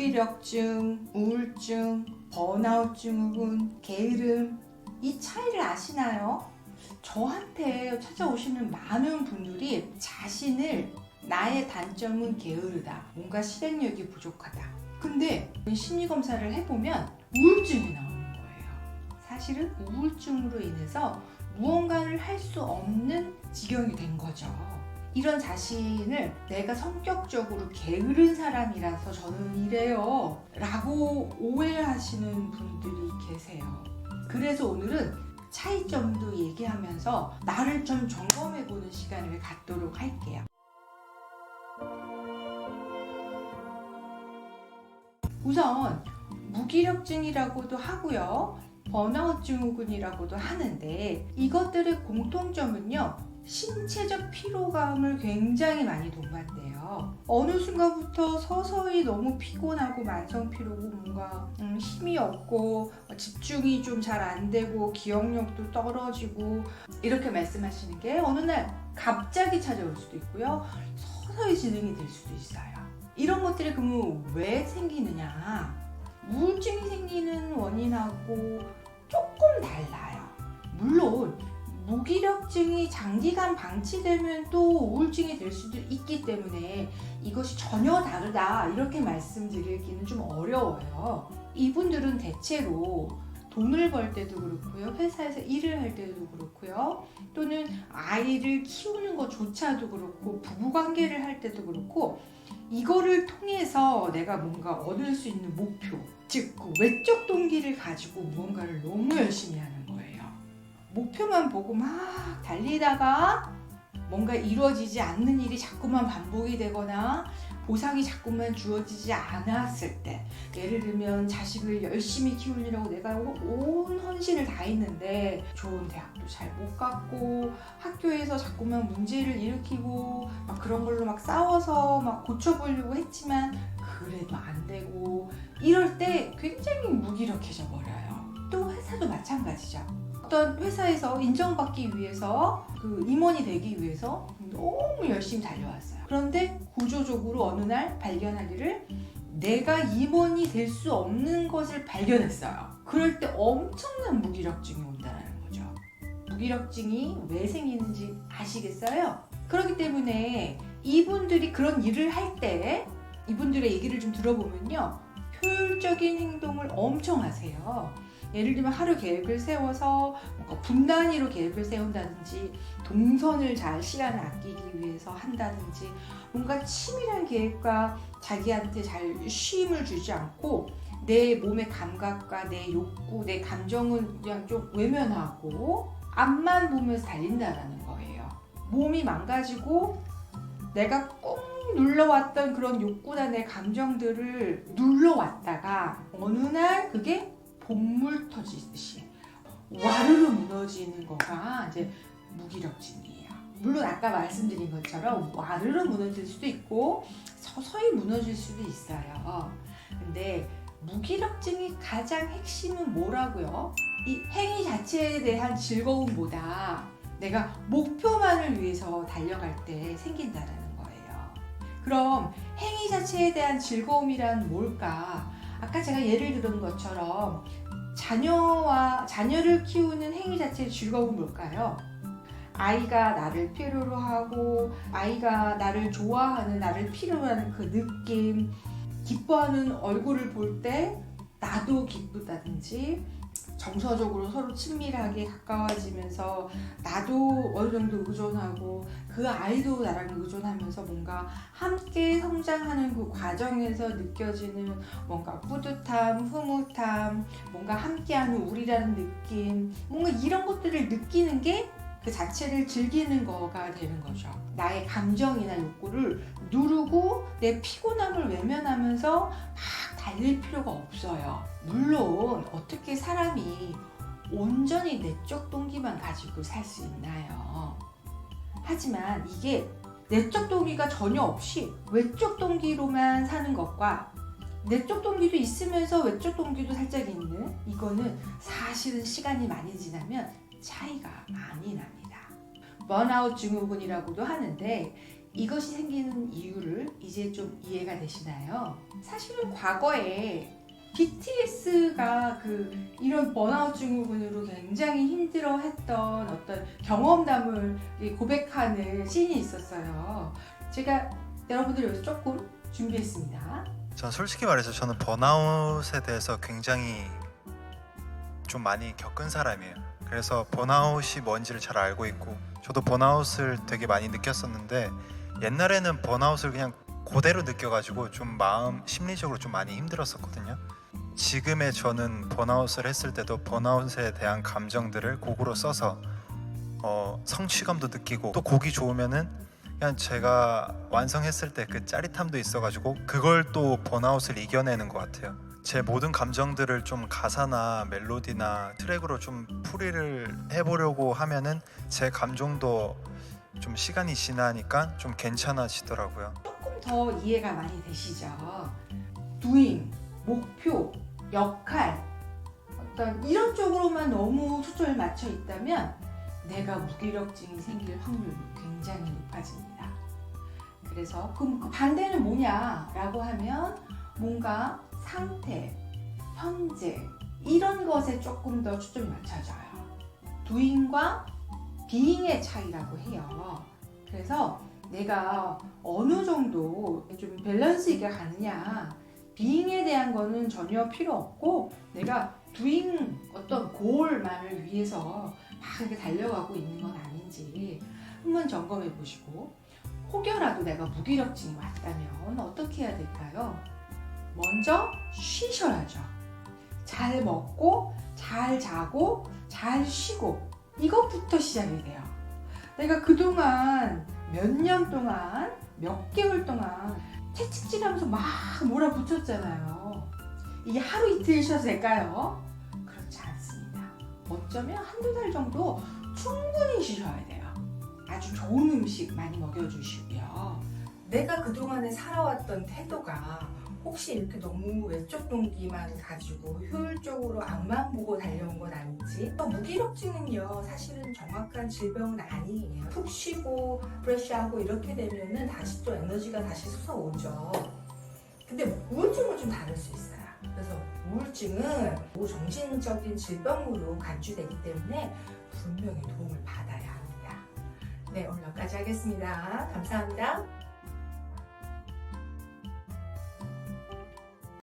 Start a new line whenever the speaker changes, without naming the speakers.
무기력증, 우울증, 번아웃 증후군, 게으름, 이 차이를 아시나요? 저한테 찾아오시는 많은 분들이 자신을 나의 단점은 게으르다, 뭔가 실행력이 부족하다. 근데 심리검사를 해보면 우울증이 나오는 거예요. 사실은 우울증으로 인해서 무언가를 할 수 없는 지경이 된 거죠. 이런 자신을 내가 성격적으로 게으른 사람이라서 저는 이래요 라고 오해하시는 분들이 계세요. 그래서 오늘은 차이점도 얘기하면서 나를 좀 점검해보는 시간을 갖도록 할게요. 우선 무기력증이라고도 하고요, 번아웃 증후군이라고도 하는데, 이것들의 공통점은요, 신체적 피로감을 굉장히 많이 동반돼요. 어느 순간부터 서서히 너무 피곤하고 만성피로고 뭔가 힘이 없고 집중이 좀 잘 안 되고 기억력도 떨어지고 이렇게 말씀하시는 게 어느 날 갑자기 찾아올 수도 있고요, 서서히 진행이 될 수도 있어요. 이런 것들이 그러면 왜 생기느냐? 우울증이 생기는 원인하고 조금 달라요. 물론 무기력증이 장기간 방치되면 또 우울증이 될 수도 있기 때문에 이것이 전혀 다르다 이렇게 말씀드리기는 좀 어려워요. 이분들은 대체로 돈을 벌 때도 그렇고요, 회사에서 일을 할 때도 그렇고요, 또는 아이를 키우는 것조차도 그렇고 부부관계를 할 때도 그렇고, 이거를 통해서 내가 뭔가 얻을 수 있는 목표, 즉 그 외적 동기를 가지고 무언가를 너무 열심히 하는 거예요. 목표만 보고 막 달리다가 뭔가 이루어지지 않는 일이 자꾸만 반복이 되거나 보상이 자꾸만 주어지지 않았을 때, 예를 들면 자식을 열심히 키우려고 내가 온 헌신을 다했는데 좋은 대학도 잘 못 갔고 학교에서 자꾸만 문제를 일으키고 막 그런 걸로 막 싸워서 막 고쳐보려고 했지만 그래도 안 되고, 이럴 때 굉장히 무기력해져 버려요. 또 회사도 마찬가지죠. 어떤 회사에서 인정받기 위해서, 그 임원이 되기 위해서 너무 열심히 달려왔어요. 그런데 구조적으로 어느 날 발견하기를 내가 임원이 될 수 없는 것을 발견했어요. 그럴 때 엄청난 무기력증이 온다는 거죠. 무기력증이 왜 생기는지 아시겠어요? 그렇기 때문에 이분들이 그런 일을 할 때 이분들의 얘기를 좀 들어보면요, 효율적인 행동을 엄청 하세요. 예를 들면 하루 계획을 세워서 뭔가 분 단위로 계획을 세운다든지, 동선을 잘 시간을 아끼기 위해서 한다든지, 뭔가 치밀한 계획과 자기한테 잘 쉼을 주지 않고 내 몸의 감각과 내 욕구, 내 감정은 그냥 좀 외면하고 앞만 보면서 달린다라는 거예요. 몸이 망가지고 내가 꾹 눌러왔던 그런 욕구나 내 감정들을 눌러왔다가 어느 날 그게 본물 터지듯이 와르르 무너지는 거가 이제 무기력증이에요. 물론 아까 말씀드린 것처럼 와르르 무너질 수도 있고 서서히 무너질 수도 있어요. 근데 무기력증이 가장 핵심은 뭐라고요? 이 행위 자체에 대한 즐거움보다 내가 목표만을 위해서 달려갈 때 생긴다는 거예요. 그럼 행위 자체에 대한 즐거움이란 뭘까? 아까 제가 예를 들은 것처럼 자녀를 키우는 행위 자체의 즐거움은 뭘까요? 아이가 나를 필요로 하고, 아이가 나를 좋아하는, 나를 필요로 하는 그 느낌, 기뻐하는 얼굴을 볼 때 나도 기쁘다든지, 정서적으로 서로 친밀하게 가까워지면서 나도 어느 정도 의존하고 그 아이도 나랑 의존하면서 뭔가 함께 성장하는 그 과정에서 느껴지는 뭔가 뿌듯함, 흐뭇함, 뭔가 함께하는 우리라는 느낌, 뭔가 이런 것들을 느끼는 게 그 자체를 즐기는 거가 되는 거죠. 나의 감정이나 욕구를 누르고 내 피곤함을 외면하면서 막 달릴 필요가 없어요. 물론 어떻게 사람이 온전히 내적 동기만 가지고 살 수 있나요? 하지만 이게 내적 동기가 전혀 없이 외적 동기로만 사는 것과 내적 동기도 있으면서 외적 동기도 살짝 있는, 이거는 사실은 시간이 많이 지나면 차이가 많이 납니다. 번아웃 증후군이라고도 하는데, 이것이 생기는 이유를 이제 좀 이해가 되시나요? 사실은 과거에 BTS가 이런 번아웃 증후군으로 굉장히 힘들어했던 어떤 경험담을 고백하는 씬이 있었어요. 제가 여러분들 여기서 조금 준비했습니다.
전 솔직히 말해서 저는 번아웃에 대해서 굉장히 좀 많이 겪은 사람이에요. 그래서 번아웃이 뭔지를 잘 알고 있고, 저도 번아웃을 되게 많이 느꼈었는데 옛날에는 번아웃을 그냥 그대로 느껴가지고 좀 심리적으로 좀 많이 힘들었었거든요. 지금의 저는 번아웃을 했을 때도 번아웃에 대한 감정들을 곡으로 써서 성취감도 느끼고, 또 곡이 좋으면은 그냥 제가 완성했을 때 그 짜릿함도 있어가지고 그걸 또 번아웃을 이겨내는 것 같아요. 제 모든 감정들을 좀 가사나 멜로디나 트랙으로 좀 풀이를 해보려고 하면은 제 감정도 좀 시간이 지나니까 좀 괜찮아지더라고요.
조금 더 이해가 많이 되시죠? doing, 목표, 역할, 어떤 이런 쪽으로만 너무 초점을 맞춰 있다면 내가 무기력증이 생길 확률이 굉장히 높아집니다. 그래서 그럼 그 반대는 뭐냐라고 하면 뭔가 상태, 현재 이런 것에 조금 더 초점이 맞춰져요. doing과 being의 차이라고 해요. 그래서 내가 어느 정도 좀 밸런스 있게 가느냐, being에 대한 거는 전혀 필요 없고 내가 doing 어떤 goal만을 위해서 막 이렇게 달려가고 있는 건 아닌지 한번 점검해 보시고, 혹여라도 내가 무기력증이 왔다면 어떻게 해야 될까요? 먼저 쉬셔야죠. 잘 먹고 잘 자고 잘 쉬고, 이것부터 시작이 돼요. 내가 그동안 몇 년 동안 몇 개월 동안 채찍질하면서 막 몰아붙였잖아요. 이게 하루 이틀 쉬어도 될까요? 그렇지 않습니다. 어쩌면 한두 달 정도 충분히 쉬셔야 돼요. 아주 좋은 음식 많이 먹여주시고요. 내가 그동안에 살아왔던 태도가 혹시 이렇게 너무 외적 동기만 가지고 효율적으로 앞만 보고 달려온 건 아닌지. 무기력증은요, 사실은 정확한 질병은 아니에요. 푹 쉬고 프레쉬하고 이렇게 되면은 다시 또 에너지가 다시 솟아오죠. 근데 우울증은 좀 다를 수 있어요. 그래서 우울증은 정신적인 질병으로 간주되기 때문에 분명히 도움을 받아야 합니다. 네, 오늘 여기까지 하겠습니다. 감사합니다.